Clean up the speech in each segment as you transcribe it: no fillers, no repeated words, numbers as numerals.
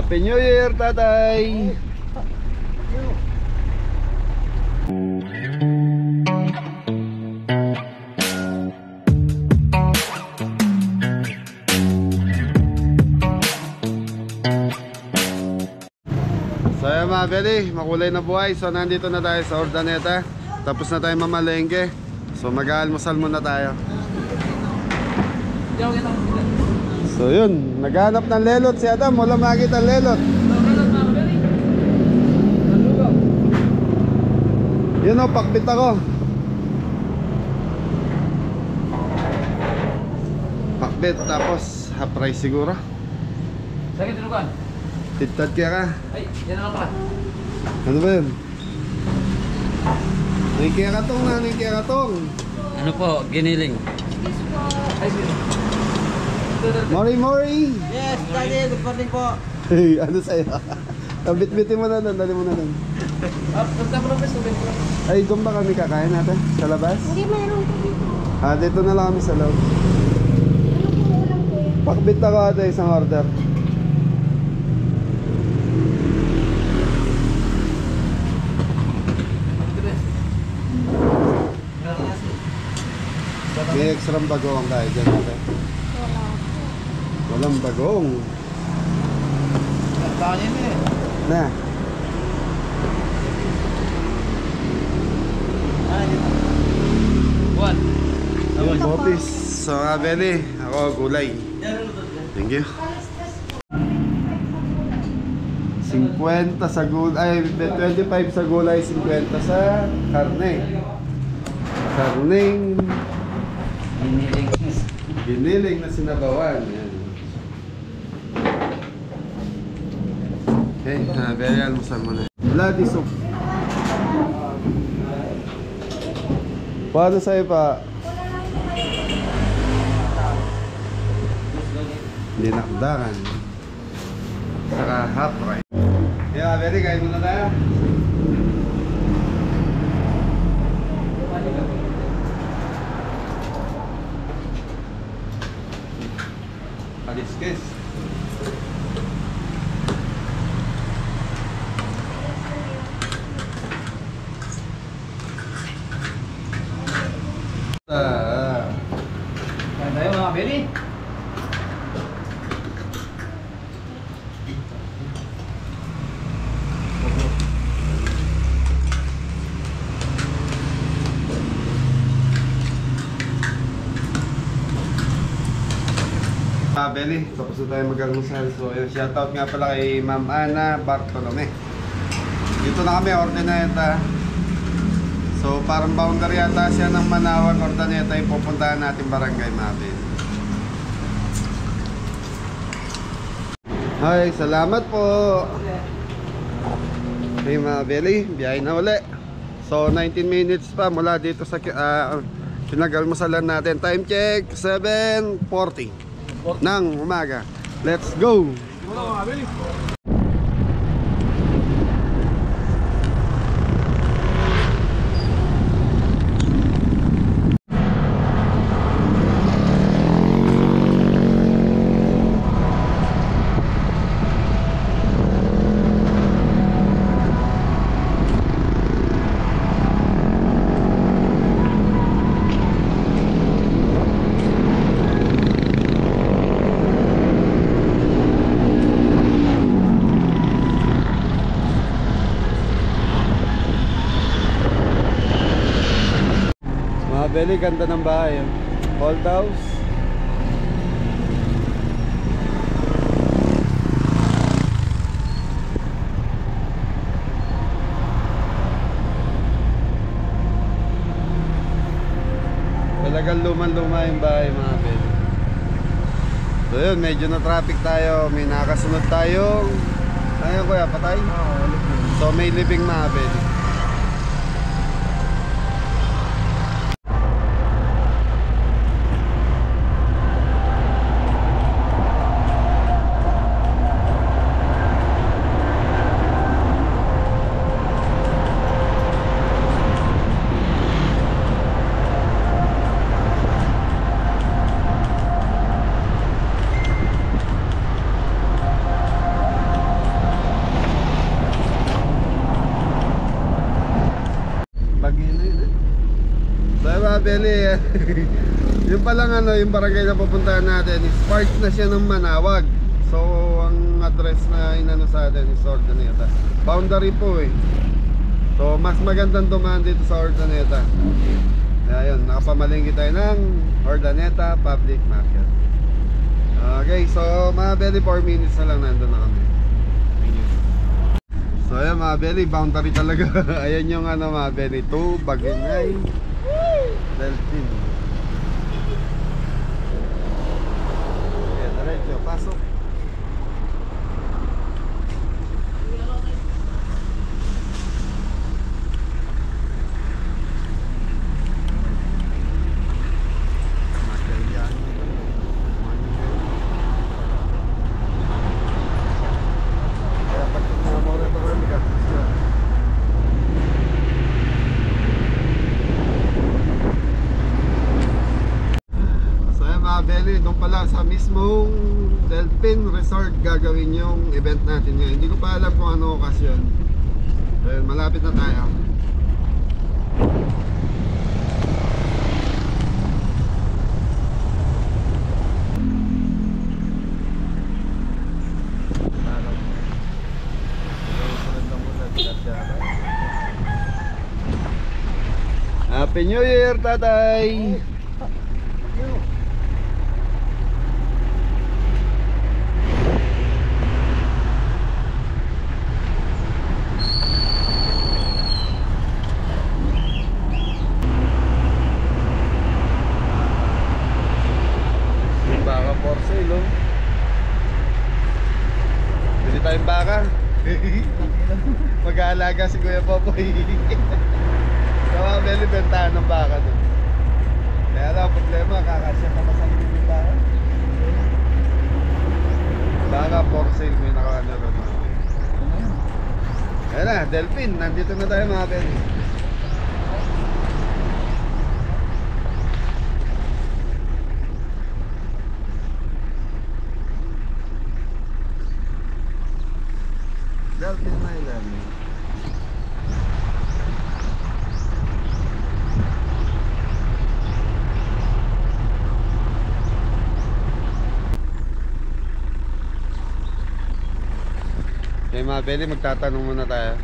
Happy New Year, tatay! So ayan mga beli, makulay na buhay. So nandito na tayo sa Urdaneta. Tapos na tayo mamalengke. So mag-aalmusal muna tayo. So yun, naghanap ng lelot si Adam. Wala makita ang lelot. Yun o, pakbit ako. Pakbit, tapos half price siguro. Sakit tinukan. Titad kaya ka. Ay, yan na lang pala. Ano ba yun? Nangikaya katong na, nangikaya katong. Ano po, giniling. Ay, sino? Mori Mori! Yes, daddy, good morning po. Hey, ano sa'yo? Bit-bitin mo na doon, dali mo na doon. Ay, doon ba kami kakain natin? Sa labas? Hindi, mayroon po dito. Dito na lang kami sa loob. Ano po ulam po yan? Pakbit ako ate, isang order. May extra bagong tayo dyan ate. Wala. Walang bagong. Na. Juan. Yung botis. So nga Beli, ako gulay. Thank you. 50 sa gulay, ay 25 sa gulay, 50 sa karne. Karning Giniling. giniling na sinabawan. Yan. Okay, Beli, almusal mo na. Bloody soup. Paano sa'yo pa? Hindi nakdakan. Saka half right. Yeah, Beli, kain muna tayo. Kaliskis. Kain tayo mga beli. Beli, tapos na tayo mag-almusal. So, shoutout nga pala kay Ma'am Ana Bartolome. Dito na kami, Urdaneta. So, parang boundary yata siya ng Manawag, Urdaneta. Yung pupuntahan natin barangay, mga Beli. Hi, salamat po. Okay, mga Beli, biyahe na uli. So, 19 minutes pa mula dito sa pinag-almusalan natin. Time check, 7:40 ng umaga. Let's go! Beli, ganda ng bahay. Old house. Talagang luman-luma yung bahay, mga Beli. So yun, medyo na traffic tayo. May nakasunod tayong ayun kuya, patay? So may living, mga Beli. Belly. Yung palang ano, yung barangay na pupuntahan natin is part na siya ng Manawag. So ang address na inano sa atin is Ordaneta. Boundary po eh. So mas magandang dumaan dito sa Ordaneta. Kaya yun, nakapamalingki tayo ng Ordaneta Public Market. Okay, so mga Belly, 4 minutes na lang nandun na kami. So ayan mga Belly, boundary talaga. Ayan yung ano mga Belly, 2 Baginay Delphin. Okay, diretso, pasok. Doon pala sa mismong Delphin Resort gagawin yung event natin ngayon. Hindi ko pa alam kung ano okasyon. Ayun, malapit na tayo. Happy New Year, tatay! Baka for sale, oh. Bili tayong baka. Mag-aalaga si Kuya Popoy. Sama Belly, bentahan ng baka doon. Kaya lang, problema, kakasya pa masalit yung baka. Baka for sale, may nakaano ron. Ayan na, Delphin, nandito na tayo mga Belly. Delphin Island. Okay mga Belly, magtatanong muna tayo.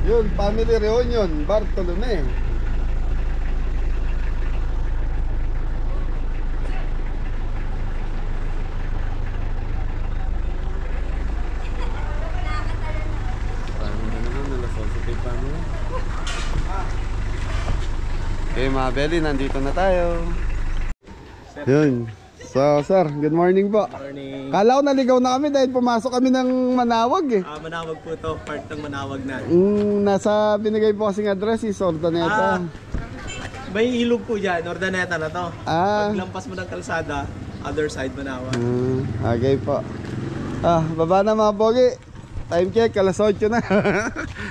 Yun, family reunion, Bartolome. Okay mga Belly, nandito na tayo. Yun. So sir, good morning po. Morning. Kala ko naligaw na kami dahil pumasok kami ng Manawag eh. Manawag po to, part ng Manawag na. Nasa binigay po kasing address is Ordaneta. May ilog po dyan, Ordaneta na to. Paglampas mo ng kalsada, other side Manawag. Okay po. Baba na mga pogi. Time check, alas 8 na.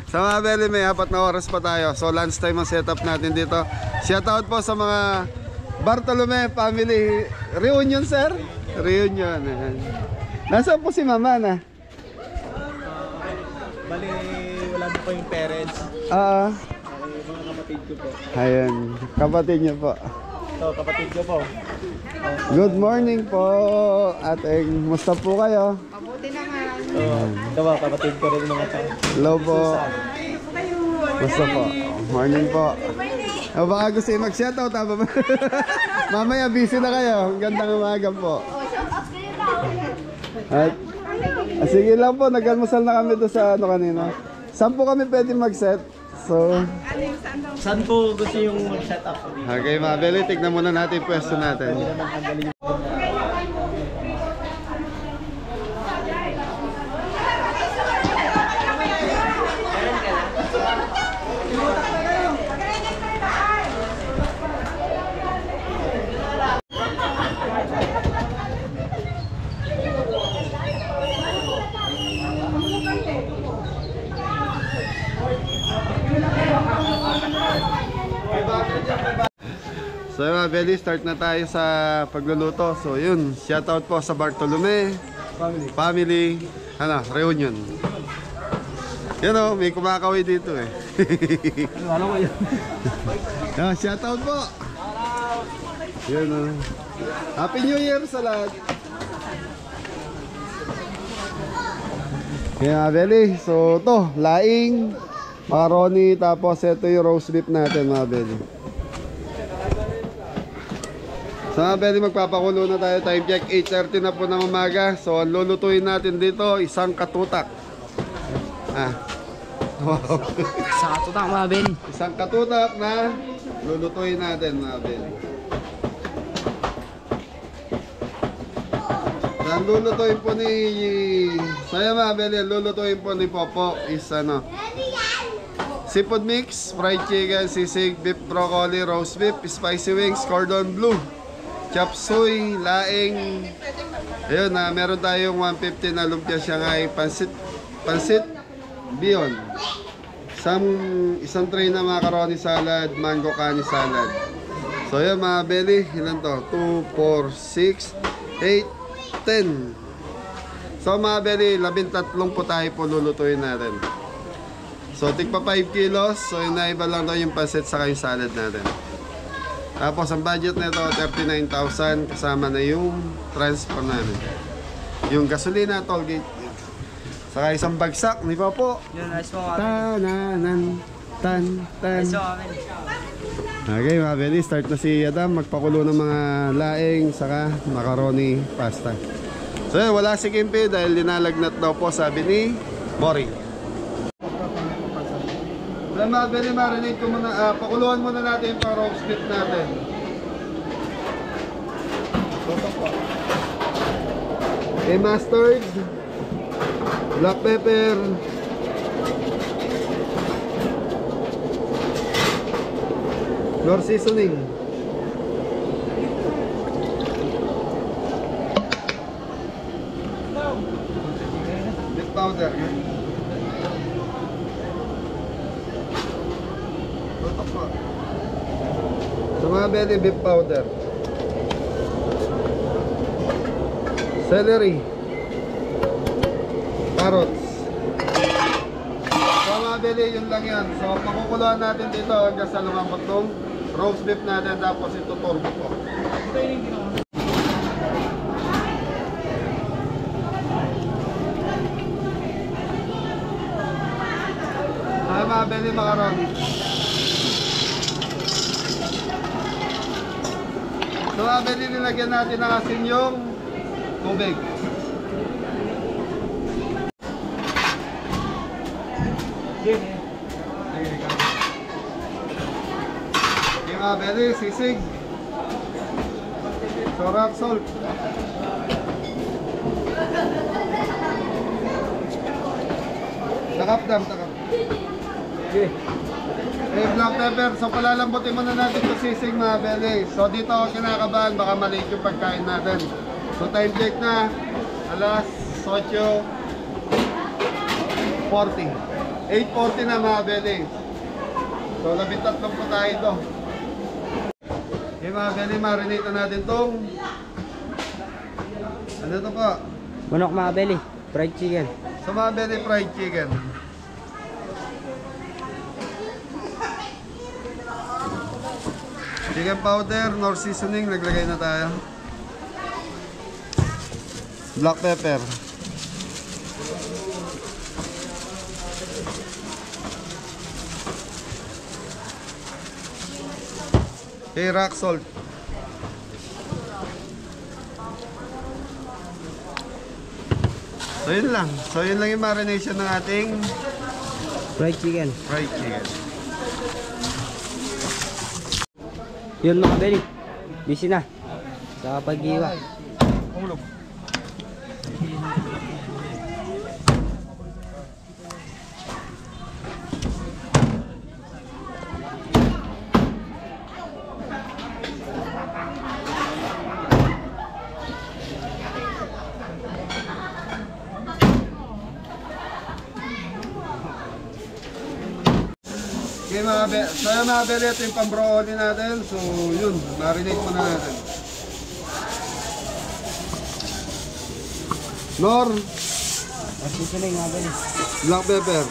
Sa mga Belly, may 4 na oras pa tayo. So lunch time ang setup natin dito. Shout out po sa mga Bartolome family reunion, sir. Reunion. Nasaan po si mama na? Bali, wala na po yung parents. Mga kapatid ko po. Ayun, kapatid niyo po. So, kapatid ko po. Good morning po, ating. Musta po kayo? Mabuti naman. So, ito ba, kapatid ko rin mga tao. Hello po. Musta po? Morning po. Baka gusto yung mag-shoutout ha? Mamaya busy na kayo. Gandang umaga po. At, sige lang po, nag-almusal na kami doon sa ano kanina. Saan po kami pwede mag-set? So, Saan po gusto yung mag-set up? okay mga Belly, tignan muna natin yung pwesto natin. So yun mga belly, start na tayo sa pagluluto. So yun, shoutout po sa Bartolome Family Reunion. Yun o, may kumakaway dito eh. Ano ko yun? Shoutout po. Yun o. Happy New Year sa lahat. Kaya mga belly, so to, laing, macaroni, tapos ito yung roast beef natin mga belly. So mga belly, magpapakulo na tayo. Time check 8:30 na po ng umaga. So ang lulutuin natin dito, isang katutak. Wow. Sa katutak mga belly. Isang katutak na lulutuin natin mga belly. Ang lulutuin po ni saya mga belly, ang lulutuin po ni Popo is seafood mix, fried chicken, sisig, beef broccoli, roast beef, spicy wings, cordon bleu, chop suey, laing. Ayun meron tayong 150 na lumpia Shanghai, pansit beyond. Isang tray na macaroni salad, mango kani salad. So yun mga belly, ilan to? 2, 4, 6, 8, 10. So mga belly, 13 po tayo po lulutuin natin. So tigpa 5 kilos. So yun na iba lang daw yung pansit saka yung salad natin. Tapos ang budget nito 39,000 kasama na yung transport namin. Yung gasolina, toll gate. Saka isang bagsak, di ba po? Yun, nice mo mga Tan. Nice mo kami. Okay mga belly, start na si Adam magpakulo ng mga laing saka macaroni pasta. So yun, wala si Kimpi dahil linalagnat daw po, sabi ni Mori. Wala mga belly, marinate ko muna, pakuluan muna natin yung roast beef natin. Okay, mustard, black pepper, Nor seasoning, beef powder, so mga belly, beef powder, celery, carrots. So mga belly, yun lang yan. So pakukuluan natin dito hanggang sa lumambot tong roast beef natin, tapos ito turbo po. Ay mga belly, macaroni. So mga belly, nilagyan natin ng asin yung tubig. Mga belly, sisig, so rock salt, takap. Black pepper. So palalambutin muna natin ito sisig mga belly. So dito ako kinakabahan, baka maliit yung pagkain natin. So time check na, alas 8:40, 8:40 na mga belly. So 13 po tayo ito. Okay mga belly, marinate na natin itong ano ito po? Manok mga belly, fried chicken. So mga belly, fried chicken. Chicken powder, nor seasoning, naglagay na tayo. Black pepper. Okay, rock salt. So yun lang. So yun lang yung marination ng ating Fried chicken. fried chicken. Yun mga belly, busy na sa pag-iwa. Okay mga be, so yung mga beli, ito yung pambroccoli natin. So yun, marinate muna natin. Nor, black pepper.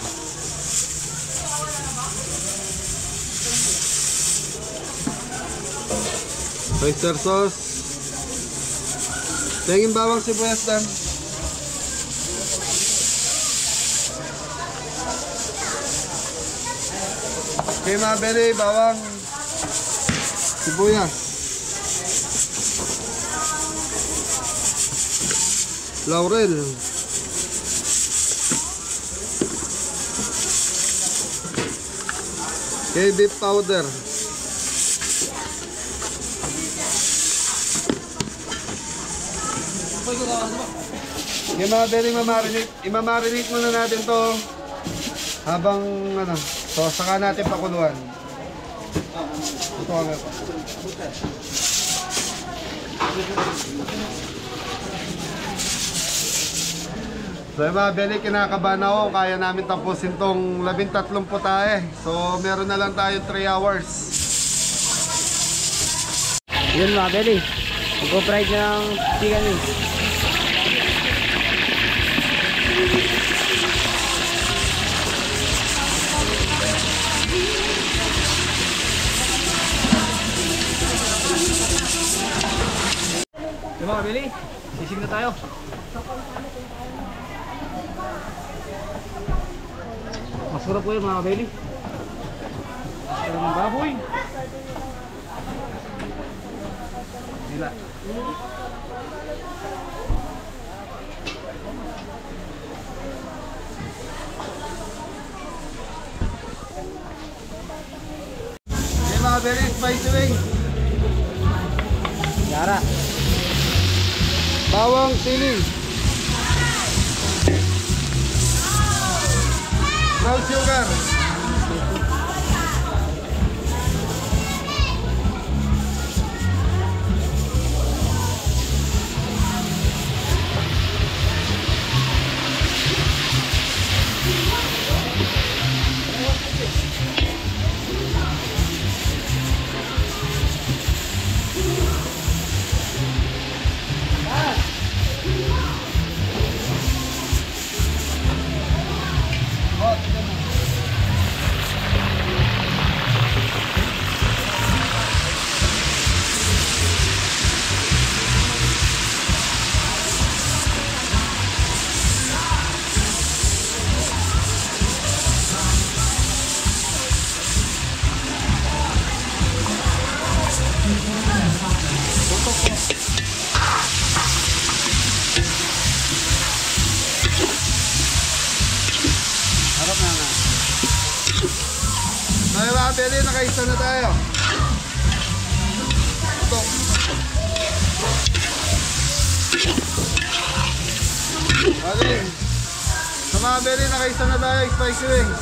Oyster sauce. Tingin bawang sibuyas dan. Okay mga beli, bawang sibuyas. Laurel. Okay, beef powder. Okay mga beli, imamarinate muna natin to habang ano, so saka natin pakuluan. Ito ang ito. So yung mga beli, kinakabahan ako, kaya namin tapusin tong 13 putahe. So meron na lang tayo 3 hours. Yun mga beli. Mag-o-fried ng chicken wings. Yung mga bili, sisig na tayo. Masarap po yun mga beli. Masarap ng baboy. Dila. Okay mga beli, spicy wings. Yara. Bawang sili. Brown sugar. Harap na nga. Okay mga beli, nakaisa na tayo. Ito. Okay. Sa mga beli, nakaisa na tayo, spicy wings.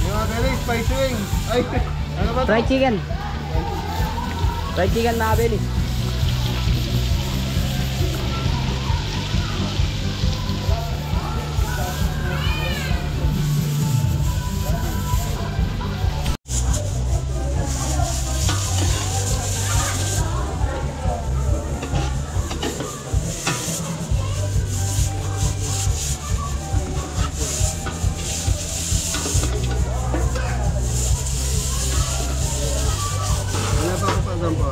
Yung mga beli, spicy wings. Ay, ano ba ito? Fried chicken. Fried chicken mga beli. Ano ba ako pa dyan po?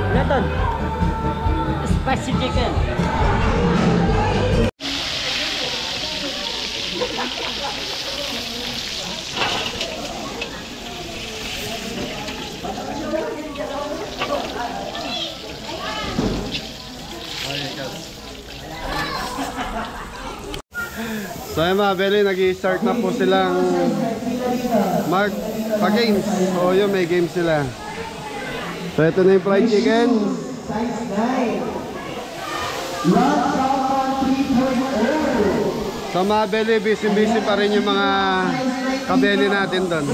Gaton. Spicy chicken. So ayun mga beli, nag-i-start na po silang pa-games. O yun, may games sila. So ito na yung fried chicken. Size 9. Love Salmon 3 Sa mga belly, busy pa rin yung mga kabeli natin doon.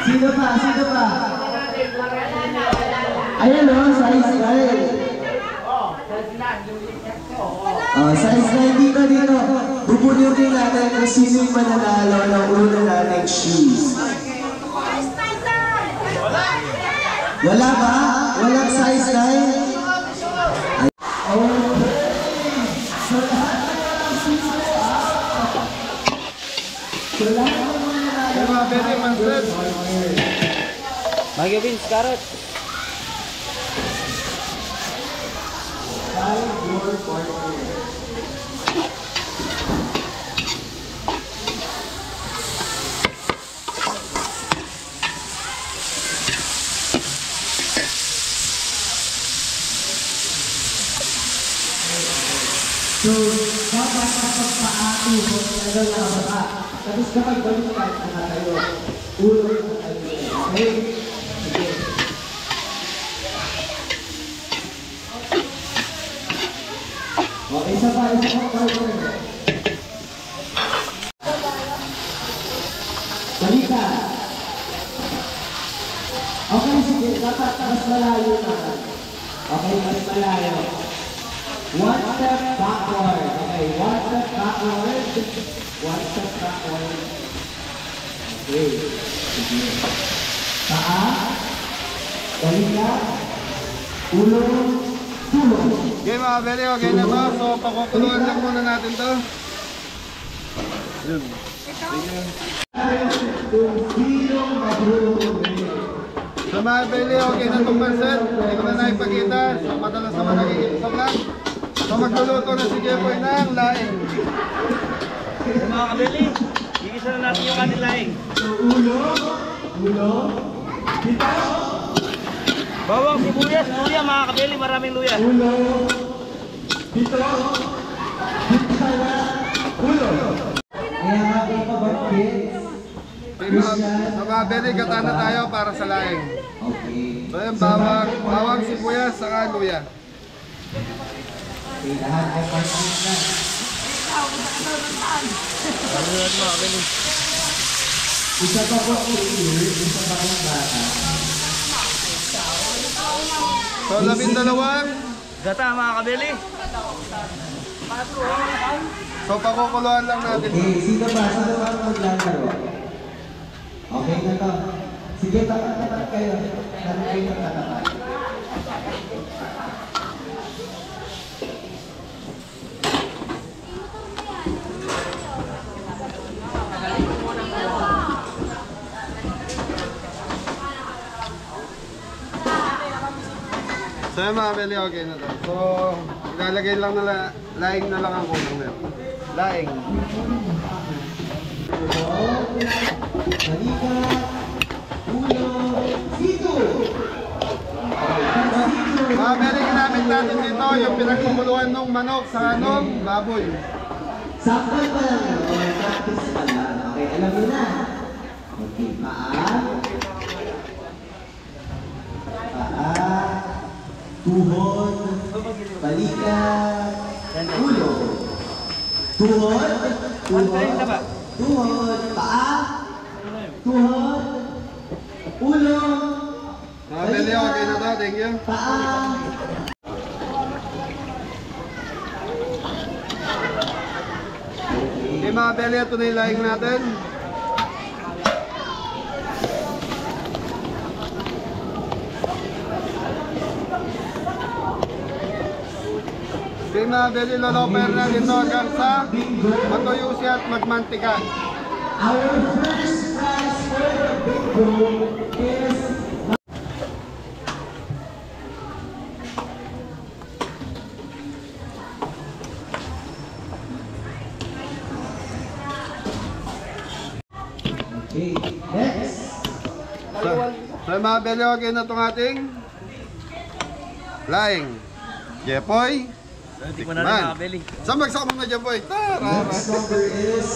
Sino pa? Sino pa? Ayan o, size 9. Size 9 dito. Bubunutin natin kung sino yung mananalo ng una nating shoes. Wala ba? Walang size 9? Yung mga belly, Manfred. Magyo Vince, carrot. So, dapat kapag paati mo talaga nakababa. Tapos kapag balikan, nakatayo. Ulo yung tayo. Okay? Sige. Okay, isa pa. Balikan. Okay, sige. Dapat mas malayo na. Okay, mas malayo. One step backward. Okay, one step backward. One step backward. Okay. Sige. Paa. Balikan. Ulo. Tulo. Okay mga belly, okay na to. So pakukuluan lang muna natin to. Yun. Sa mga belly, okay na itong pansit. Hindi ko na naipakita. So madalas naman nagiging lang. So magluluto na si Jepoy ng laing. Mga kabeli, gigisa na natin yung ating laing. Ulo. Dito. Bawang sibuyas, luya mga kabeli, maraming luya. Ulo. Dito. Ulo. Kaya nga po pabagkit. Sa mga belly, gata na tayo para sa laing. Okay. So yung bawang sibuyas, saka luya. Okay, lahat ay partner na. Isa pa po isa pa pong bata. So 12. Gata mga kabeli. So pakukuluan lang natin. Okay, sino ba ang maglalaro? Okay na to. Sige, tapat kayo. Tapat kayo ng tapat. So yung mga belly, okay na to. So ilalagay lang na laing na lang ang kulang na yun. Laing. Halika. Ulo. Dito. Mga belly, ginamit natin dito yung pinagkukuluan ng manok sa baboy. Sample pa lang yun. Practice pa lang. Okay, alam mo na. Okay, paa. Tuhod. Balikan. Ulo. Tuhod. Tuhod. Paa. Tuhod. Ulo. Mga belly, okay na to. Thank you. Paa. Okay mga belly, ito na yung laing natin. Okay mga belly, loloper na dito hanggang sa matuyo siya at magmantika. Our first prize for the bingo is okay, next. So mga belly, okay na itong ating laing. Jepoy. Hindi ko na rin mga kabeli. Saan magsama na Jepoy? Next number is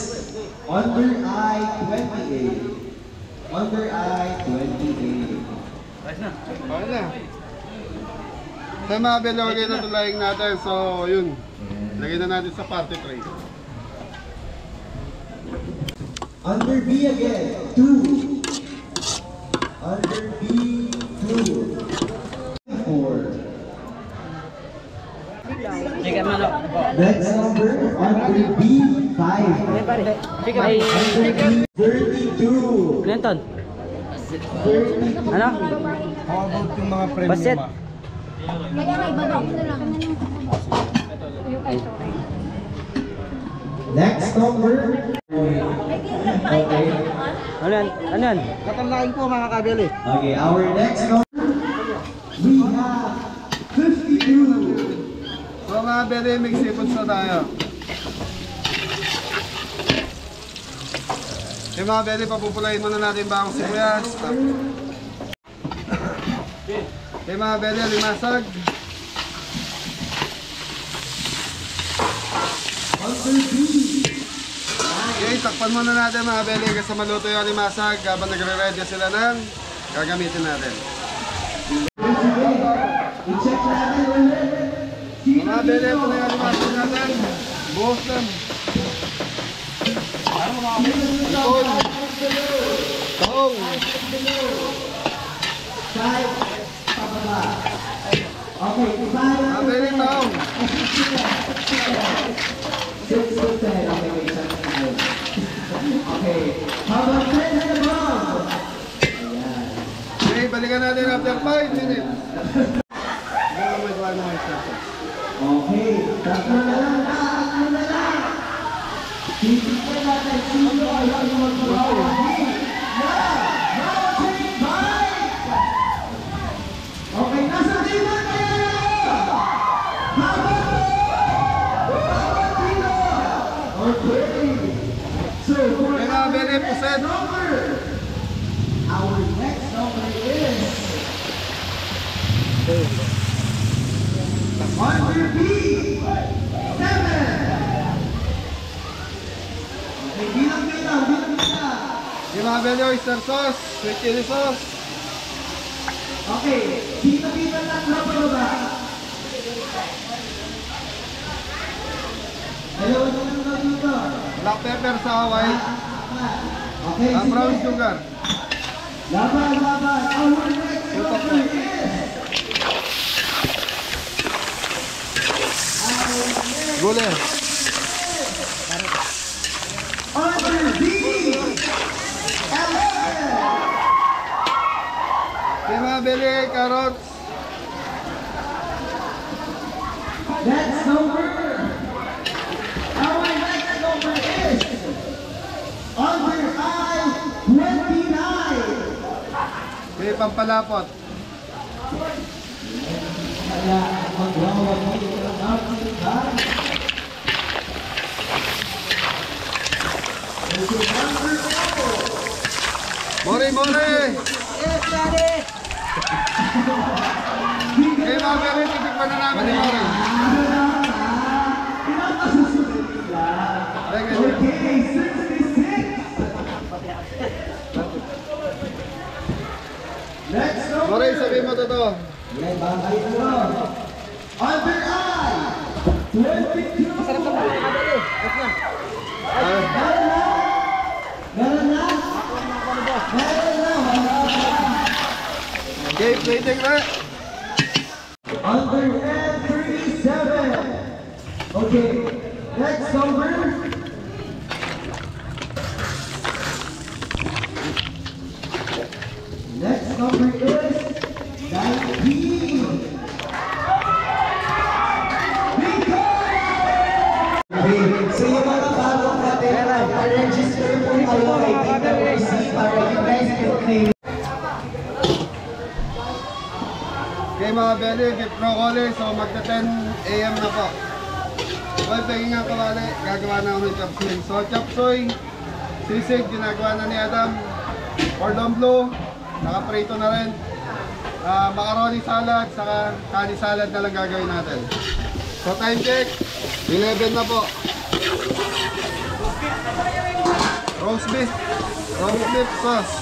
under eye 28. Under eye 28. Ayos na. Okay na. Ito yung mga belogay na tulaing natin. So, yun. Lagay na natin sa party tray. Under B again. 2. Under B, 2. 4. Chicken manok. Next number, under B, 5. Chicken. Ay, Under B, 32. Lenton. Ano? How about yung mga premium? Baset. Kaya may baba ko na lang. Yung ay, sorry. Next number. Okay. Ano yan? Ano yan? Katalain po mga kabeli. Okay, our next number, we have 52. So mga bere, may seafoods na tayo. Yung mga bere, papupulayin muna natin ba ang sibuyas. Yung mga bere, limasag. Okay, takpan muna natin mga bere kasi maluto yung limasag habang nagre-ready sila ng gagamitin natin. I-check natin ulit. Mga bere, ito na yung limasag natin. Buhos lang. Ipon. Taong. Side, pababa. Okay, para Mga bere, taong. 6 to 10. Okay, wait, isang tayo. Okay, how about 10 and above? Ayan. Okay, balikan natin after 5 minutes. Hindi na may gawa na may sauce. Okay, tatlo na lang, tatlo na lang. Titignan natin sino ay mag-mountain bike! Okay, nasa dito kayo! Habang dito! Okay. So, for Okay, mga bere, puset. number, our next number is under B, 7. Okay, bilang kita. Yung mga bere, oyster sauce, sweet chili sauce. Okay, kita tatlo pa ba? Dalawa na lang dito. Black pepper sa Hawaii. Okay, Ang brown sugar. Laban. Our next number is Gule. under B, 11. Yung mga bere, carrots. Next number. Our next number is under I, 29. Okay, pampalapot. Kaya mag-rawag mo yung natin. Mori! Yes, daddy! Okay, mga bere, titikman na namin ni Mori. Thank you. Okay, 66. Next number. Mori, sabihin mo totoo. Yan, bakay mo. Under I, 22. Sarap ka mga kabeli. Yes na. Meron na? Okay, plating na. Under N37. Okay, next number. Next number is 19. Okay, so yung mga bagong natin, register po kayo kay PWC para you guys can claim. Okay, mga bere, beef broccoli. So, magta 10 AM na po. Well, paging nga kawali, gagawa na ako ng chop suey. So, chop suey, sisig, ginagawa na ni Adam. Cordon bleu, nakaprito na rin. Macaroni salad, saka kani salad na lang gagawin natin. So, time check, 11 na po. Roast beef sauce.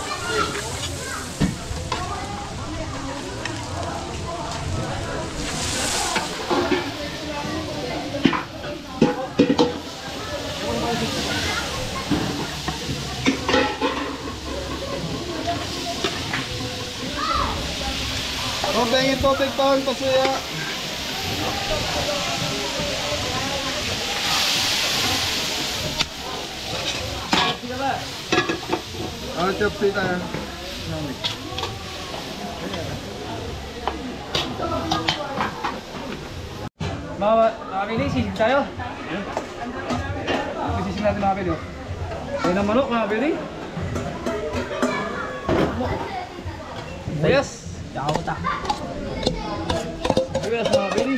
tubig doon, pasuya. Oh, chopsi tayo. Mga Beli, sisig tayo. Sisig natin mga Beli. Ayun ang manok mga Beli. Ayos. Ayos mga Beli.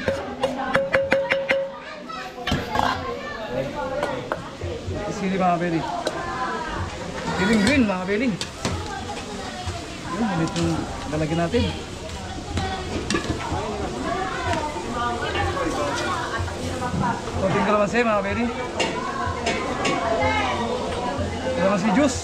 Sili mga Beli. Siling green mga Beli. Yun, ito yung lalagyan natin. Konting kalamansi mga Beli. Kalamansi juice.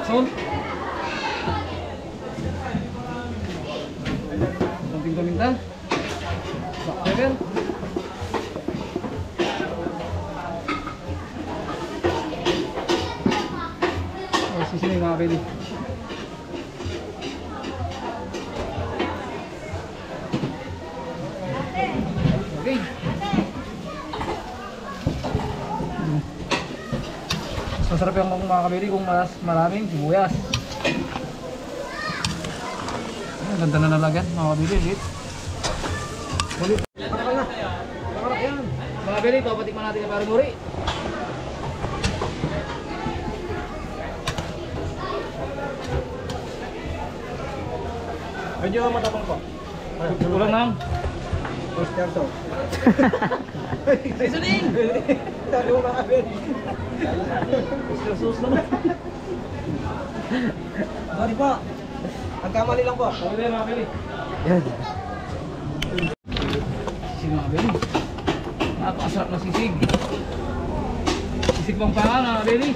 Salt. Konting paminta. Black pepper. Sisinig mga Beli. Okay. Mas masarap yung mga kabili kung mas maraming sibuyas. Ang ganda na nalagyan mga kabili. Ulit. Ulit. Pakarap yan. Mga kabili, ito patikman natin yung parimuri. Medyo matapang po. Ulang lang. Oscarso. Seasoning! Sabi mo mga Ben. Sauce naman. Sorry po. Nagkamali lang po. Sabi tayo mga Beli. Yan. Sisig mga Beli. Napakasarap na sisig. Sisig Pampangan mga Beli.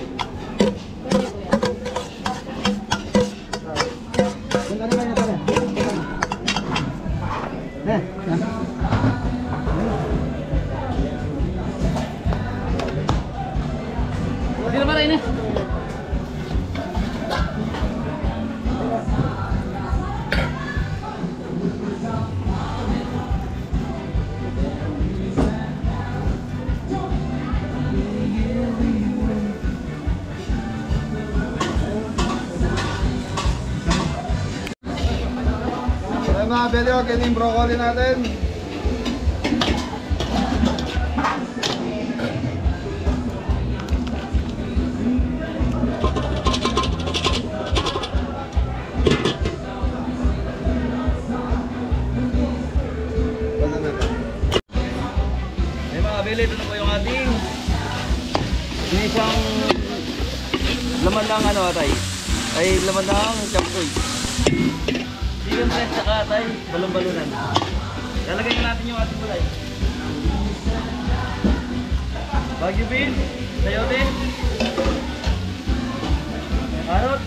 Hindi na ba rin eh? Ayan mga Beli, okay na yung broccoli natin. Ay mga Beli, ito na po yung ating isang laman ng ano atay. Ay laman ng chapsoy. Chicken breast tsaka atay, balon-balunan. Lalagay na natin yung ating gulay. Baguio bean, sayote, carrot,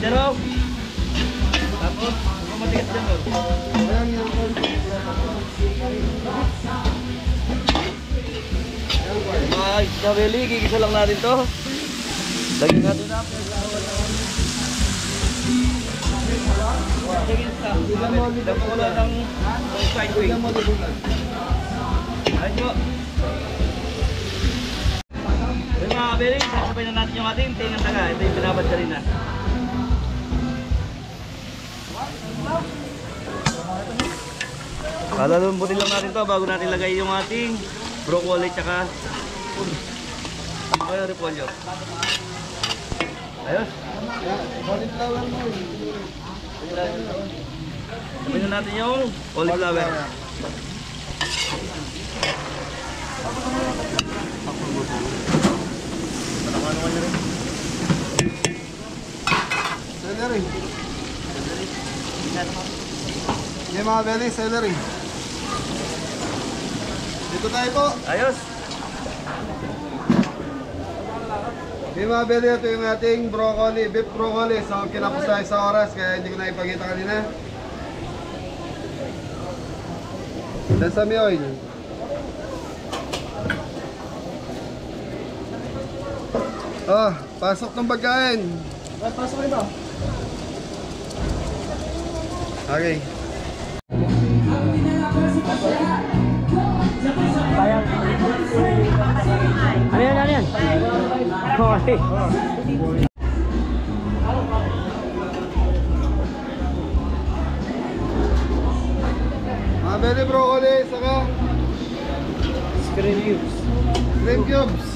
Jerome. Tapos, kung matigas dyan mo. Mga kabeli, gigisa lang natin to. Lagyan natin na. Lagyan ko lang ng fried wing. Ayun po. Ayun mga kabeli, sasabay na natin yung ating tingang taga. Ito yung pinabad ka rin na. Palalumbutin lang natin to bago natin lagay yung ating broccoli tsaka repolyo. Ayos. Sabay na natin yung cauliflower. Celery. Yan mga Beli, celery. Dito tayo po. Ayos. May mga beli, ito yung ating broccoli, beef broccoli. So kinapos tayo sa oras kaya hindi ko na ipakita kanina. Sesame oil. Oh, pasok ng pagkain. Pasok rin ba? Okay. Ano yan, ano yan? Okay. Mga beli broccoli, saka Screen cubes. cream cubes.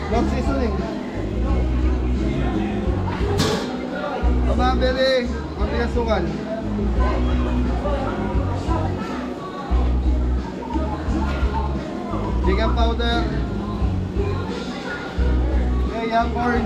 Love seasoning. Mga beli, konti asukal. Chicken powder. Okay, young corn.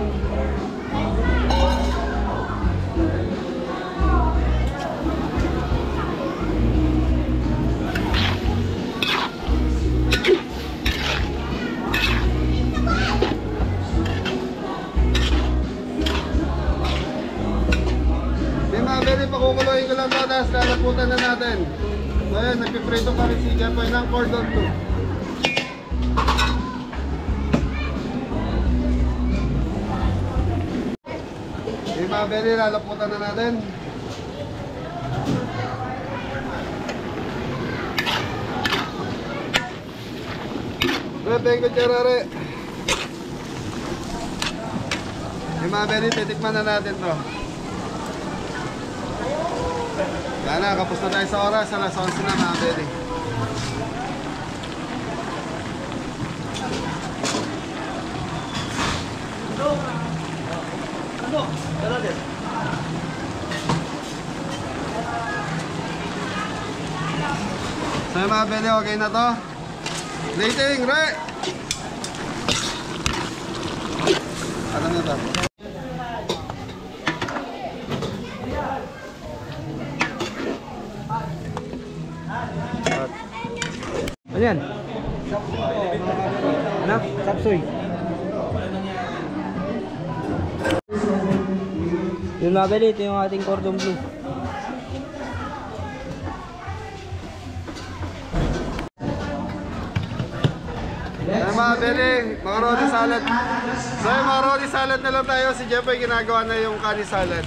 Beli, pakukuloyin ko lang ito, tapos lalaputan na natin. So ayan, nagpiprito pa rin si Jepoy ng cordon bleu. Okay mga beli, lalaputan na natin. Bebeng kutsarare. Okay mga beli, titikman na natin to. Sana, kapos na tayo sa oras, alas 11 na mga beli. So mga beli, okay na to. Plating, right? Ano na to? Ano yan? Ano? Sapsoy. Yung mabili, ito yung ating cordon bleu. Ay mga beli, mga roti salad. So yung mga roti salad na lang tayo. Si Jepoy ginagawa na yung kani salad.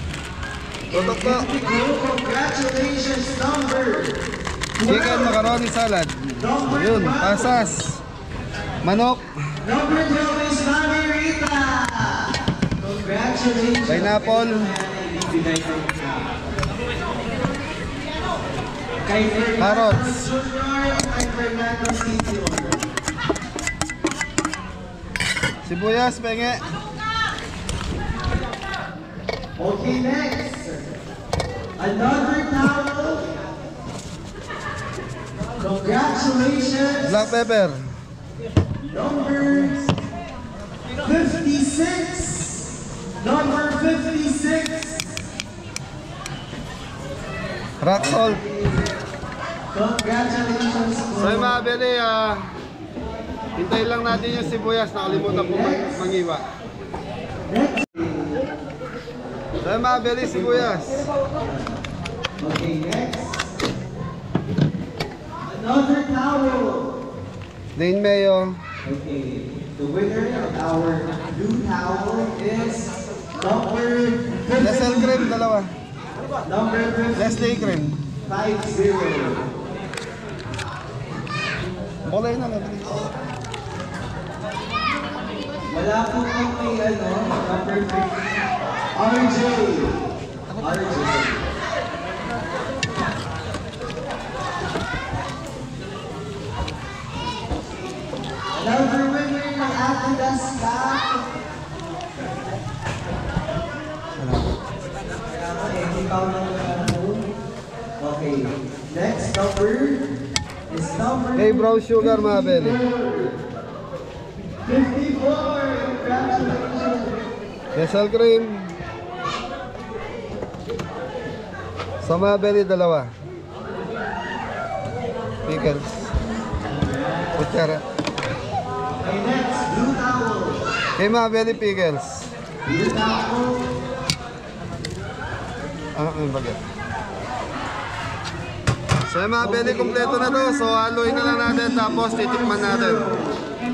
Tutok po. Congratulations, number Chicken macaroni salad. Yun, pasas. Manok. Number 2 is Mami Rita. Congratulations. Pineapple. Kay Fernando Carrots. Jr. Kay Fernando Senior. Sibuyas, penge. Okay, next. Another towel. Congratulations. Black pepper. Number 56. Number 56. Rock salt. Congratulations. So yung mga beli, hintayin lang natin yung sibuyas. Nakalimutan po mangiwa. So yung mga beli, sibuyas. Okay, next. Another towel. Plain mayo. Okay, the winner of our blue towel is number Nestle cream, dalawa. number Nestle cream. 50. Bolay na lang. Wala po kang may number 50. RJ. RJ. Another winner ng Adidas Cup count na Okay. Next number is number Hey, brown sugar mga belly. 54. Congratulations. Kesel cream. Sa mga belly, dalawa. Pickles. Kutsara. Okay, next, blue towel. Kay mga belly, pickles. Blue towel. May bagay. So yung mga belly, kompleto na to. So haluin na lang natin, tapos titikman natin.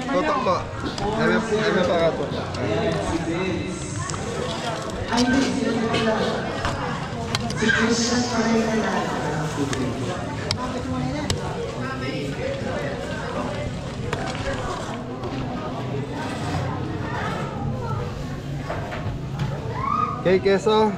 Tutok po. Ay, may pa ka to. Ay, hindi. Si Christian pa rin na lang. Okay, keso.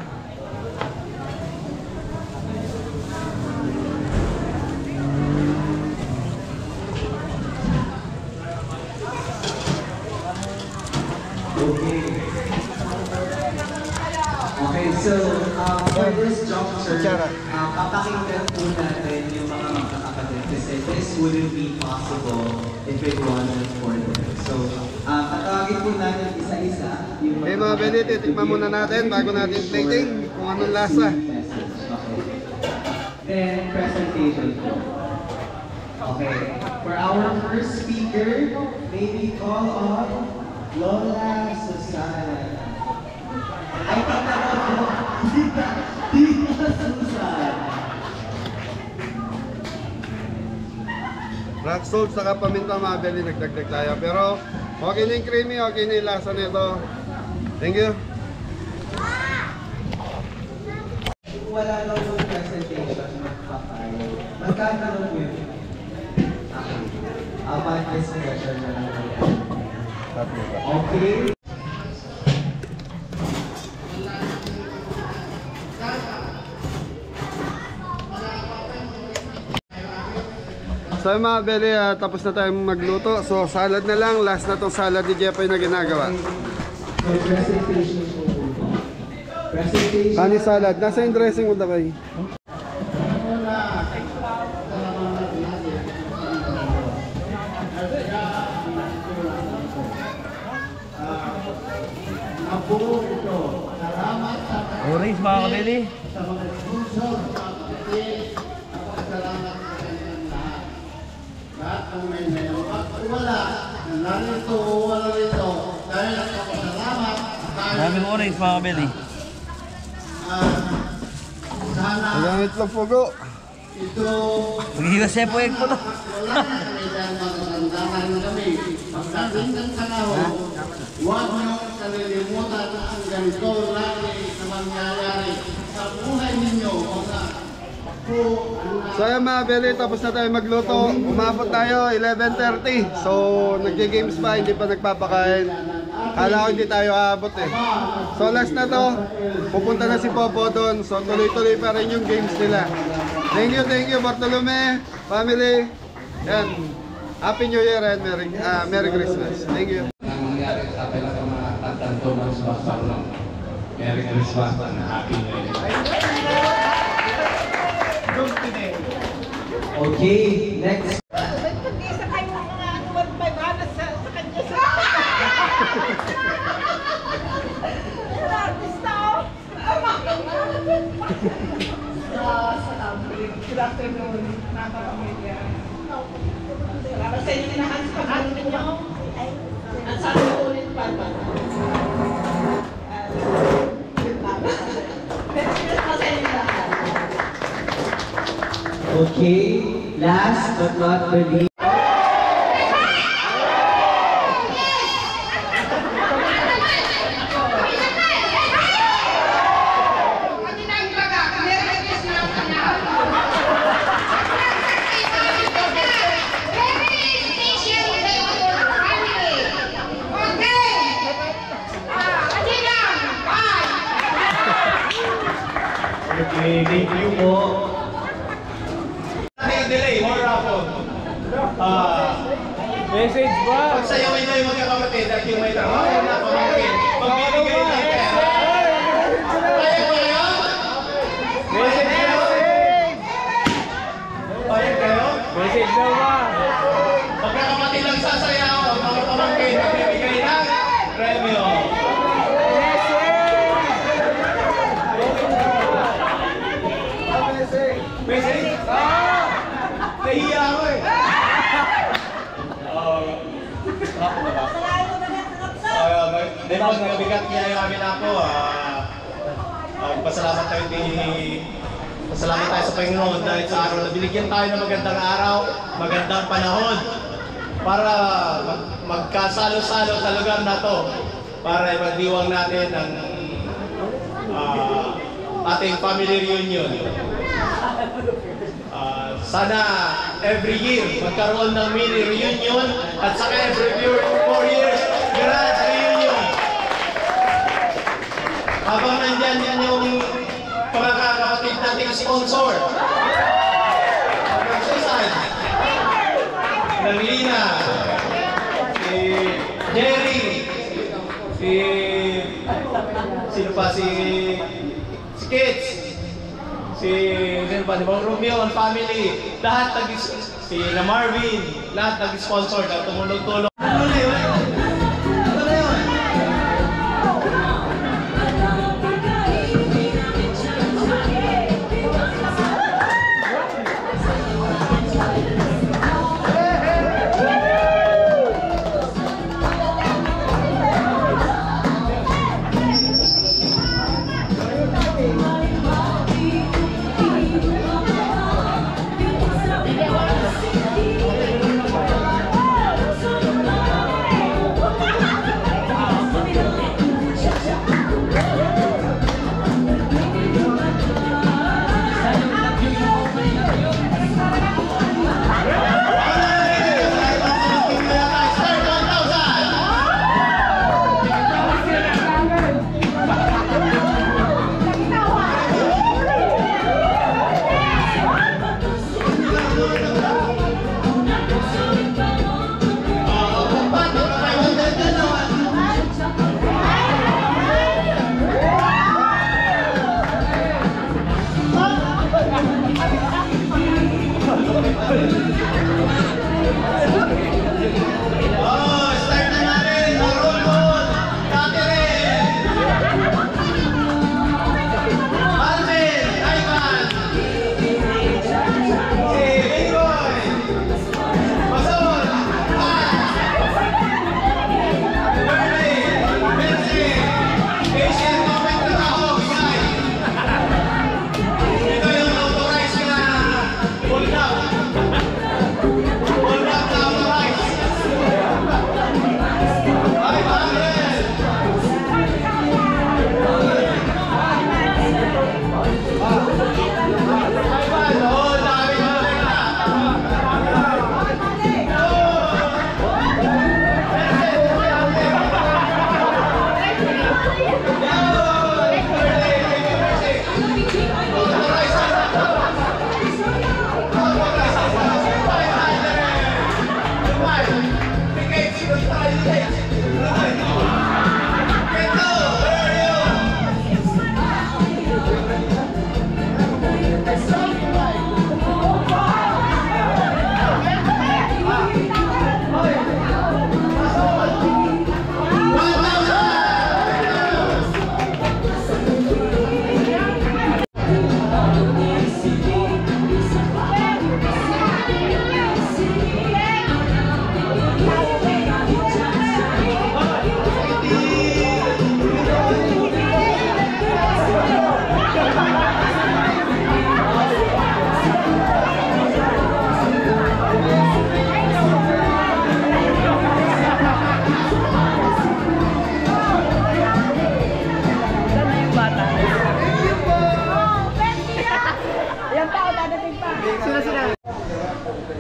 Okay, so for this juncture, papakinggan po natin yung mga magkakapatid kasi this wouldn't be possible if it wasn't for them. So, patawagin po natin isa-isa yung Okay mga belly, titikman muna natin bago natin plating kung anong lasa. Okay. Then, presentation po. Okay, for our first speaker, may we call on Lola Susana. Ay, pagkakot po. Tita Susan. Rock salt saka paminta mga belly, nagdagdag tayo. Pero okay na yung creamy, okay na yung lasa nito. Thank you. Wala lang yung presentation magpapay. Magkano lang po yun? Apat is pressure na lang. Okay. So mga belly, tapos na tayong magluto. So salad na lang, last na tong salad ni Jeffoy na ginagawa. May presentation po. Presentation. Kani salad, nasa yung dressing mo takay. Orange mga kabili. Daming orange mga kabili. Hanggang itlog pugo. Maghiwas siya po egg po to. Huwag niyong kalilimutan ang ganito lagi na mangyayari sa buhay ninyo. So yung mga belly, tapos na tayo magluto. Umabot tayo 11:30. So nagki-games pa, hindi pa nagpapakain. Kala ko hindi tayo aabot eh. So last na to, pupunta na si Popo doon. So tuloy-tuloy pa rin yung games nila. Thank you Bartolome, family. Yan. Happy New Year and Merry Christmas. Thank you. Nangyari sa akin ang mga tatanto ng sabak ng Merry Christmas and Happy New Year. Okay, next. Isa kayo mga anuan pa sa kanya sa artista good afternoon, nakakapamilya. Salamat sa inyo na hands pag-ano ninyo. At sana ulit pa ba? Okay, last but not the least. Okay, thank you po. Delay, more rapid. Message ba? Pagsayawin na yung magkakapatid at yung may trabaho na pamangkin. Pagbibigay ng pera. Kaya ba yun? namin ako, pasalamat tayo sa Panginoon dahil sa araw na binigyan tayo ng magandang araw, magandang panahon para magkasalo-salo sa lugar na to para ipagdiwang natin ang ating family reunion. Sana every year magkaroon ng mini reunion at saka every 4 years grand reunion. Habang nandyan yan yung mga kapatid nating sponsor. Susan, Lina, si Jerry, sino pa, si Kids, sino pa, Bang Romeo and family, lahat si Marvin, lahat nag-sponsor na tumulong-tulong. Ano na yun?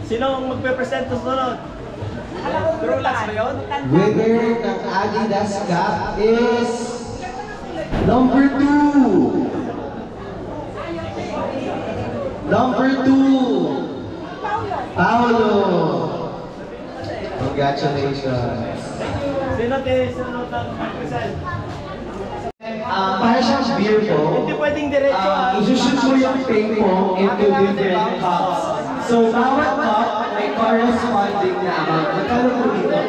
Sino ang magpe-present sa sunod? True last ba yun? Winner ng Adidas Cup is number 2. Number 2, Paolo. Congratulations. Sino ang mag-present? Para siyang beer po. Hindi pwedeng diretso Isushoot mo yung ping pong into different cups. So, bawat cup may corresponding na amount. Magkano po dito?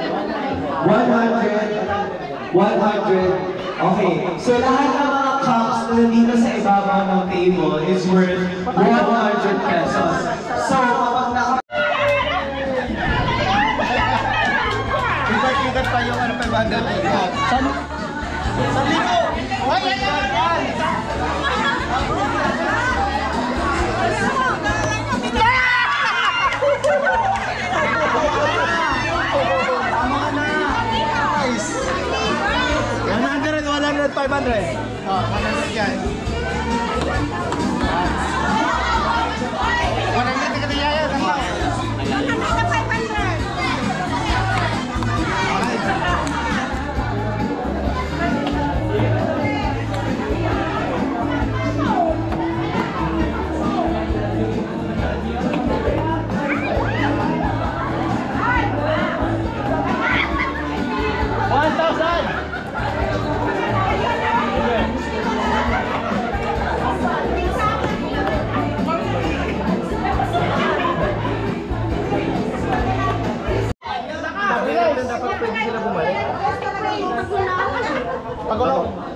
100. 100. Okay. So, lahat ng mga cups na nandito sa ibabaw ng table is worth 100 pesos. So, kapag Ikat pa yung 500 dito. Sa libo! Oh, 100 yan. 100 ka niya yan.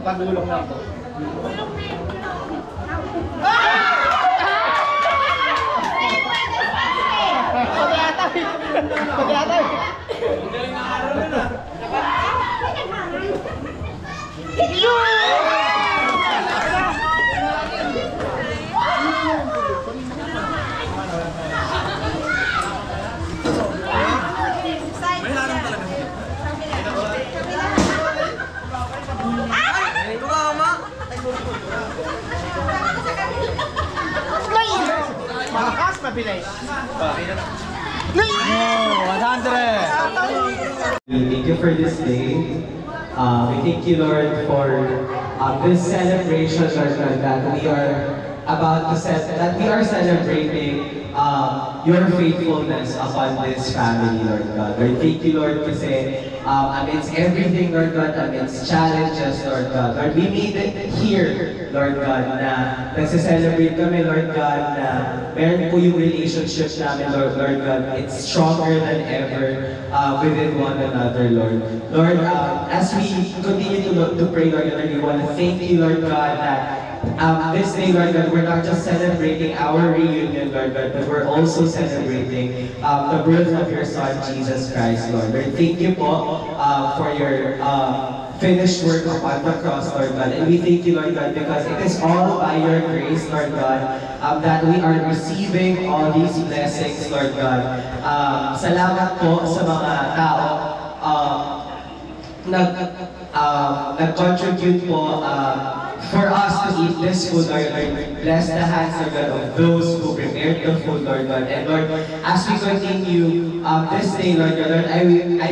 Pagulong na ako. Pag-atay! Galing na araw na na. Malakas, mabilis. No, 100. Thank you for this day. We thank you, Lord, for this celebration, Lord, that we are about to that we are celebrating your faithfulness upon this family, Lord God. Lord, thank you, Lord, kasi amidst everything, Lord God, amidst challenges, Lord God. Lord, we made it here, Lord God, na nagse-celebrate kami, Lord God, na meron po yung relationship namin, Lord God. It's stronger than ever within one another, Lord. Lord, as we continue to pray, Lord God, we want to thank you, Lord God, that this day, Lord God, we're not just celebrating our reunion, Lord God, but we're also celebrating the birth of your Son, Jesus Christ, Lord. Lord, thank you po for your finished work upon the cross, Lord God. And we thank you, Lord God, because it is all by your grace, Lord God, that we are receiving all these blessings, Lord God. Salamat po sa mga tao nag-contribute po for us to eat this food, Lord. Bless the hands, Lord God, of those who prepared the food, Lord God. And Lord, as we continue this day, Lord God, I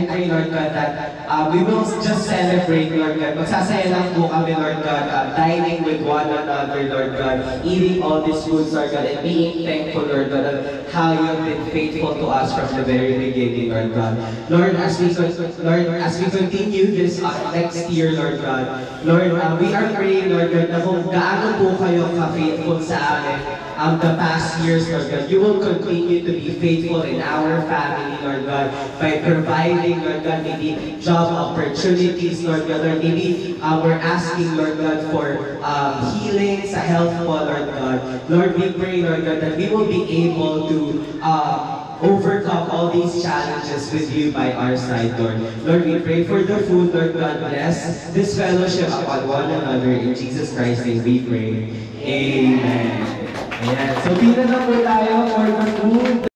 pray, Lord God, that we will just celebrate, Lord God. Magsasaya lang po kami, Lord God, dining with one another, Lord God, eating all these foods, Lord God, and being thankful, Lord God, of how you have been faithful to us from the very beginning, Lord God. Lord, as we continue this next year, Lord God, Lord, we are praying, Lord God, na kung gaano po kayo ka-faithful sa amin the past years, Lord God, you will continue to be faithful in our family, Lord God, by providing, Lord God, maybe job opportunities, Lord God, or maybe we're asking, Lord God, for healing sa health po, Lord God. Lord, we pray, Lord God, that we will be able to overcome all these challenges with you by our side, Lord. Lord, we pray for the food, Lord God. Bless this fellowship upon one another. In Jesus Christ's name we pray. Amen. Ayan. So, pila na po tayo for the food.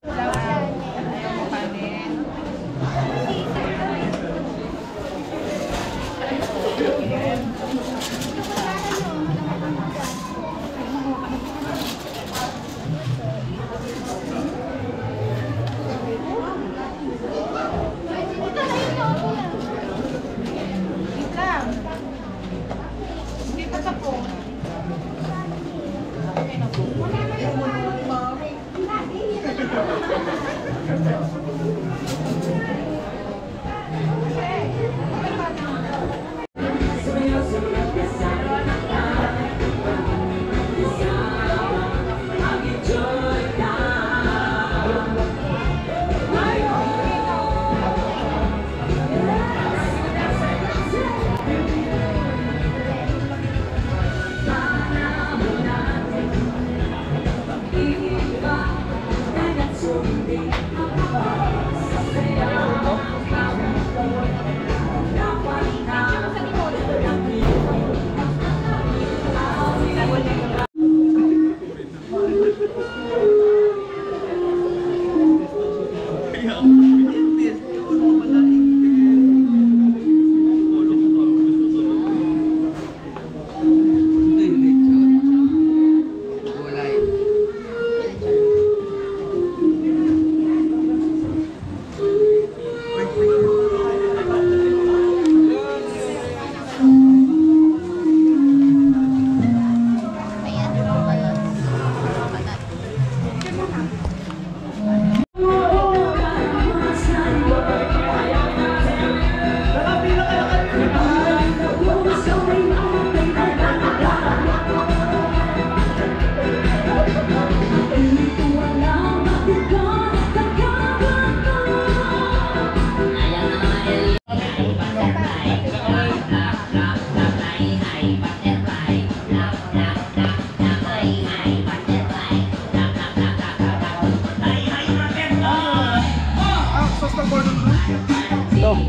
Ano?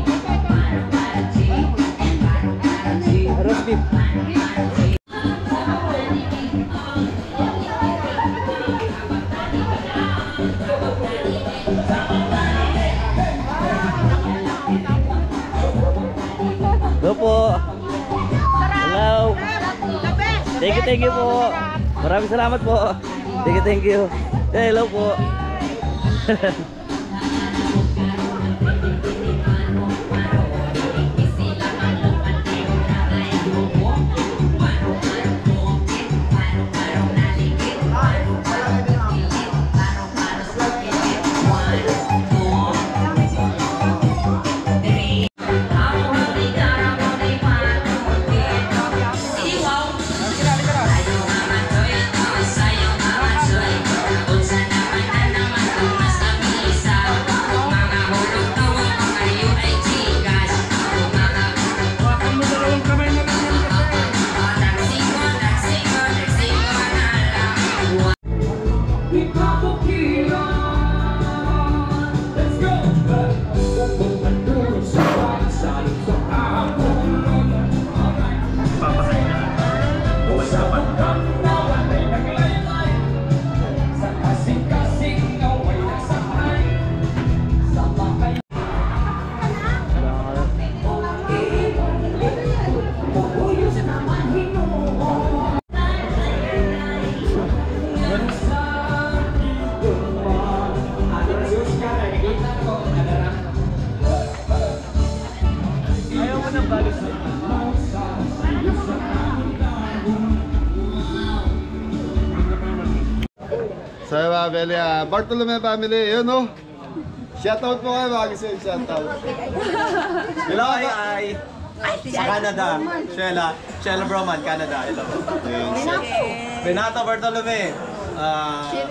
Roast beef. Hello po. Hello. Thank you po. Maraming salamat po. Thank you. Hello po. So mga Beli, Bartolome family, yun o. Shoutout po kayo mga kasi shoutout. Hello, ay sa Canada. Sheila Broman, Canada. Hello. Benato Bartolome,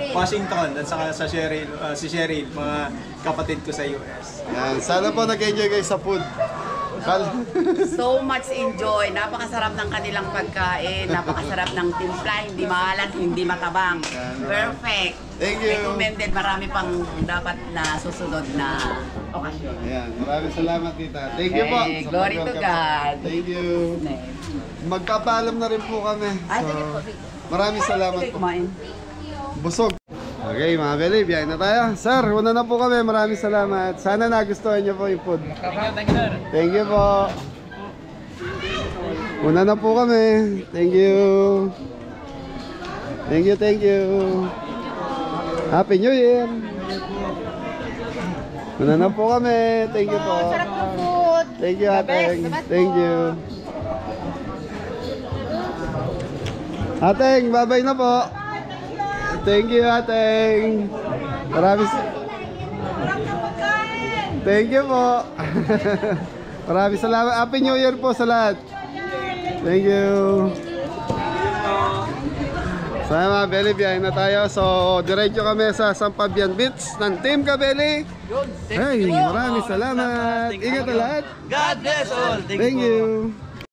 Washington, at saka sa Cheryl, si Cheryl, mga kapatid ko sa US. Yan, sana po nag-enjoy kayo sa food. So much enjoy. Napakasarap ng kanilang pagkain. Napakasarap ng timpla. Hindi maalat, hindi matabang. Perfect. Thank you. Recommended. Marami pang dapat na susunod na okasyon. Ayan, maraming salamat tita. Thank you po. Hey, glory to God. Thank you. Magpapaalam na rin po kami. Ay, sige po. Maraming salamat po. Kumain. Busog. Okay mga Beli, biyahe na tayo. Sir, una na po kami. Maraming salamat. Sana nagustuhan niyo po yung food. Thank you po. Una na po kami. Thank you. Thank you. Happy New Year. Una na po kami. Thank you po. Sarap ng food. Thank you, Ateng. Thank you. Ateng, bye-bye na po. Thank you, Ateng. Maraming thank you po. Maraming salamat. Happy New Year po sa lahat. Thank you. So mga Beli, biyahe na tayo. So diretso kami sa Sampabian Beach ng Team Kabeli. Hey, maraming salamat. Ingat na lahat. God bless all. Thank you.